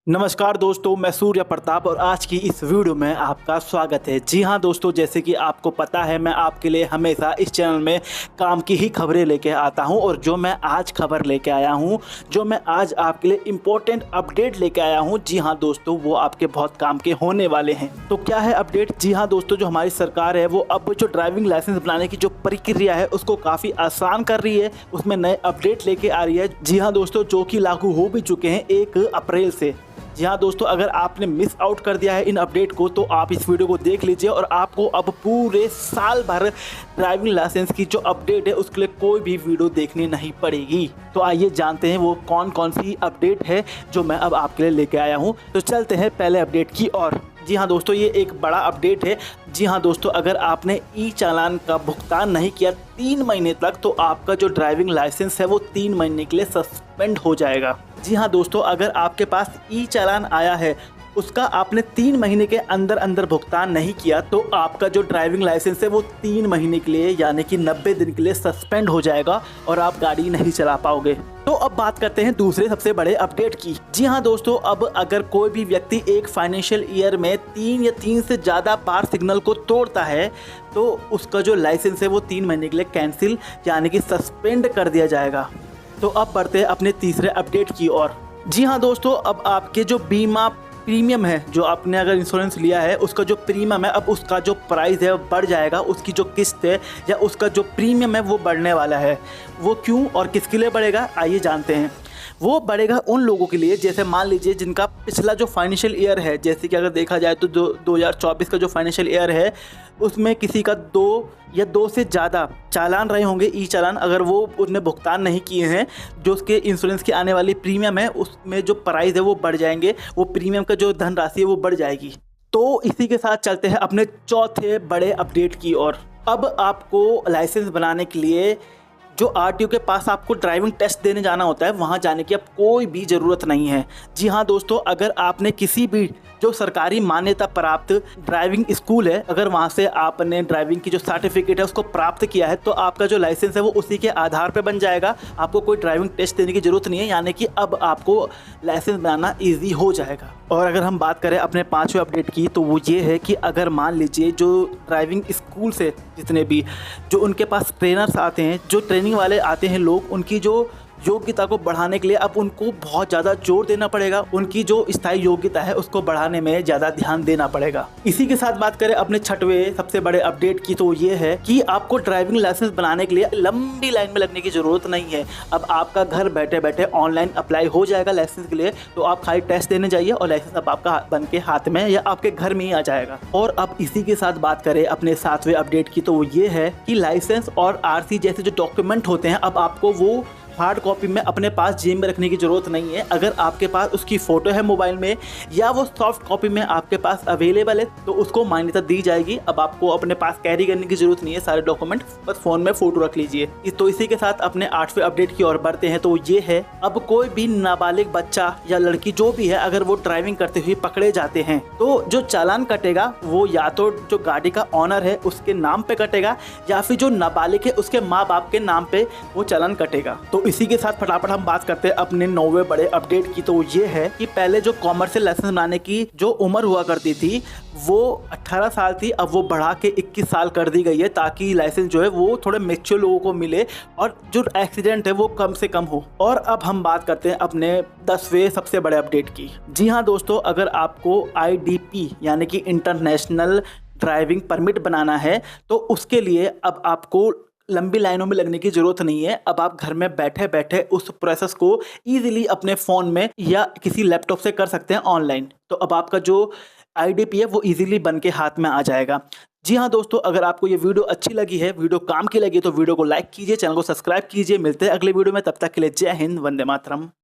नमस्कार दोस्तों, मैं सूर्य प्रताप और आज की इस वीडियो में आपका स्वागत है। जी हाँ दोस्तों, जैसे कि आपको पता है मैं आपके लिए हमेशा इस चैनल में काम की ही खबरें लेके आता हूं और जो मैं आज खबर लेके आया हूं, जो मैं आज आपके लिए इम्पोर्टेंट अपडेट लेके आया हूं, जी हाँ दोस्तों, वो आपके बहुत काम के होने वाले हैं। तो क्या है अपडेट? जी हाँ दोस्तों, जो हमारी सरकार है वो अब जो ड्राइविंग लाइसेंस बनाने की जो प्रक्रिया है उसको काफ़ी आसान कर रही है, उसमें नए अपडेट लेके आ रही है। जी हाँ दोस्तों, जो कि लागू हो भी चुके हैं 1 अप्रैल से। जी हाँ दोस्तों, अगर आपने मिस आउट कर दिया है इन अपडेट को तो आप इस वीडियो को देख लीजिए और आपको अब पूरे साल भर ड्राइविंग लाइसेंस की जो अपडेट है उसके लिए कोई भी वीडियो देखनी नहीं पड़ेगी। तो आइए जानते हैं वो कौन कौन सी अपडेट है जो मैं अब आपके लिए लेके आया हूँ। तो चलते हैं पहले अपडेट की ओर। जी हाँ दोस्तों, ये एक बड़ा अपडेट है। जी हाँ दोस्तों, अगर आपने ई चालान का भुगतान नहीं किया 3 महीने तक तो आपका जो ड्राइविंग लाइसेंस है वो 3 महीने के लिए सस्पेंड हो जाएगा। जी हाँ दोस्तों, अगर आपके पास ई चालान आया है, उसका आपने 3 महीने के अंदर अंदर भुगतान नहीं किया तो आपका जो ड्राइविंग लाइसेंस है वो 3 महीने के लिए यानी कि 90 दिन के लिए सस्पेंड हो जाएगा और आप गाड़ी नहीं चला पाओगे। तो अब बात करते हैं दूसरे सबसे बड़े अपडेट की। जी हाँ दोस्तों, अब अगर कोई भी व्यक्ति एक फाइनेंशियल ईयर में 3 या 3 से ज़्यादा बार सिग्नल को तोड़ता है तो उसका जो लाइसेंस है वो 3 महीने के लिए कैंसिल यानी कि सस्पेंड कर दिया जाएगा। तो अब बढ़ते हैं अपने तीसरे अपडेट की ओर। जी हाँ दोस्तों, अब आपके जो बीमा प्रीमियम है, जो आपने अगर इंश्योरेंस लिया है उसका जो प्रीमियम है, अब उसका जो प्राइस है वो बढ़ जाएगा। उसकी जो किस्त है या उसका जो प्रीमियम है वो बढ़ने वाला है। वो क्यों और किसके लिए बढ़ेगा, आइए जानते हैं। वो बढ़ेगा उन लोगों के लिए, जैसे मान लीजिए जिनका पिछला जो फाइनेंशियल ईयर है, जैसे कि अगर देखा जाए तो जो 2024 का जो फाइनेंशियल ईयर है उसमें किसी का 2 या 2 से ज़्यादा चालान रहे होंगे, ई चालान, अगर वो उनने भुगतान नहीं किए हैं, जो उसके इंश्योरेंस की आने वाली प्रीमियम है उसमें जो प्राइस है वो बढ़ जाएंगे, वो प्रीमियम का जो धनराशि है वो बढ़ जाएगी। तो इसी के साथ चलते हैं अपने चौथे बड़े अपडेट की ओर। अब आपको लाइसेंस बनाने के लिए जो आरटीओ के पास आपको ड्राइविंग टेस्ट देने जाना होता है वहाँ जाने की अब कोई भी ज़रूरत नहीं है। जी हाँ दोस्तों, अगर आपने किसी भी जो सरकारी मान्यता प्राप्त ड्राइविंग स्कूल है, अगर वहाँ से आपने ड्राइविंग की जो सर्टिफिकेट है उसको प्राप्त किया है तो आपका जो लाइसेंस है वो उसी के आधार पर बन जाएगा। आपको कोई ड्राइविंग टेस्ट देने की ज़रूरत नहीं है, यानी कि अब आपको लाइसेंस बनाना ईजी हो जाएगा। और अगर हम बात करें अपने 5वें अपडेट की तो वो ये है कि अगर मान लीजिए जो ड्राइविंग स्कूल से जितने भी जो उनके पास ट्रेनर्स आते हैं, जो ट्रेनिंग वाले आते हैं लोग, उनकी जो योग्यता को बढ़ाने के लिए अब उनको बहुत ज़्यादा जोर देना पड़ेगा। उनकी जो स्थायी योग्यता है उसको बढ़ाने में ज़्यादा ध्यान देना पड़ेगा। इसी के साथ बात करें अपने 6वें सबसे बड़े अपडेट की तो ये है कि आपको ड्राइविंग लाइसेंस बनाने के लिए लंबी लाइन में लगने की ज़रूरत नहीं है। अब आपका घर बैठे बैठे ऑनलाइन अप्लाई हो जाएगा लाइसेंस के लिए। तो आप खाली टेस्ट देने जाइए और लाइसेंस अब आपका बन के हाथ में या आपके घर में ही आ जाएगा। और अब इसी के साथ बात करें अपने 7वें अपडेट की तो वो ये है कि लाइसेंस और आरसी जैसे जो डॉक्यूमेंट होते हैं अब आपको वो हार्ड कॉपी में अपने पास जेब में रखने की ज़रूरत नहीं है। अगर आपके पास उसकी फ़ोटो है मोबाइल में या वो सॉफ्ट कॉपी में आपके पास अवेलेबल है तो उसको मान्यता दी जाएगी। अब आपको अपने पास कैरी करने की ज़रूरत नहीं है सारे डॉक्यूमेंट, बस फ़ोन में फ़ोटो रख लीजिए। तो इसी के साथ अपने 8वें अपडेट की ओर बढ़ते हैं तो ये है, अब कोई भी नाबालिग बच्चा या लड़की जो भी है अगर वो ड्राइविंग करते हुए पकड़े जाते हैं तो जो चालान कटेगा वो या तो जो गाड़ी का ऑनर है उसके नाम पे कटेगा या फिर जो नाबालिग है उसके माँ बाप के नाम पे वो चालान कटेगा। तो इसी के साथ फटाफट हम बात करते हैं अपने 9वें बड़े अपडेट की तो ये है कि पहले जो कॉमर्शियल लाइसेंस बनाने की जो उम्र हुआ करती थी वो 18 साल थी, अब वो बढ़ा के 21 साल कर दी गई है ताकि लाइसेंस जो है वो थोड़े मैच्योर लोगों को मिले और जो एक्सीडेंट है वो कम से कम हो। और अब हम बात करते हैं अपने 10वें सबसे बड़े अपडेट की। जी हाँ दोस्तों, अगर आपको IDP यानी कि इंटरनेशनल ड्राइविंग परमिट बनाना है तो उसके लिए अब आपको लंबी लाइनों में लगने की ज़रूरत नहीं है। अब आप घर में बैठे बैठे उस प्रोसेस को ईजिली अपने फ़ोन में या किसी लैपटॉप से कर सकते हैं ऑनलाइन। तो अब आपका जो IDP है वो ईजिली बन के हाथ में आ जाएगा। जी हाँ दोस्तों, अगर आपको ये वीडियो अच्छी लगी है, वीडियो काम की लगी तो वीडियो को लाइक कीजिए, चैनल को सब्सक्राइब कीजिए। मिलते हैं अगले वीडियो में, तब तक के लिए जय हिंद, वंदे मातरम।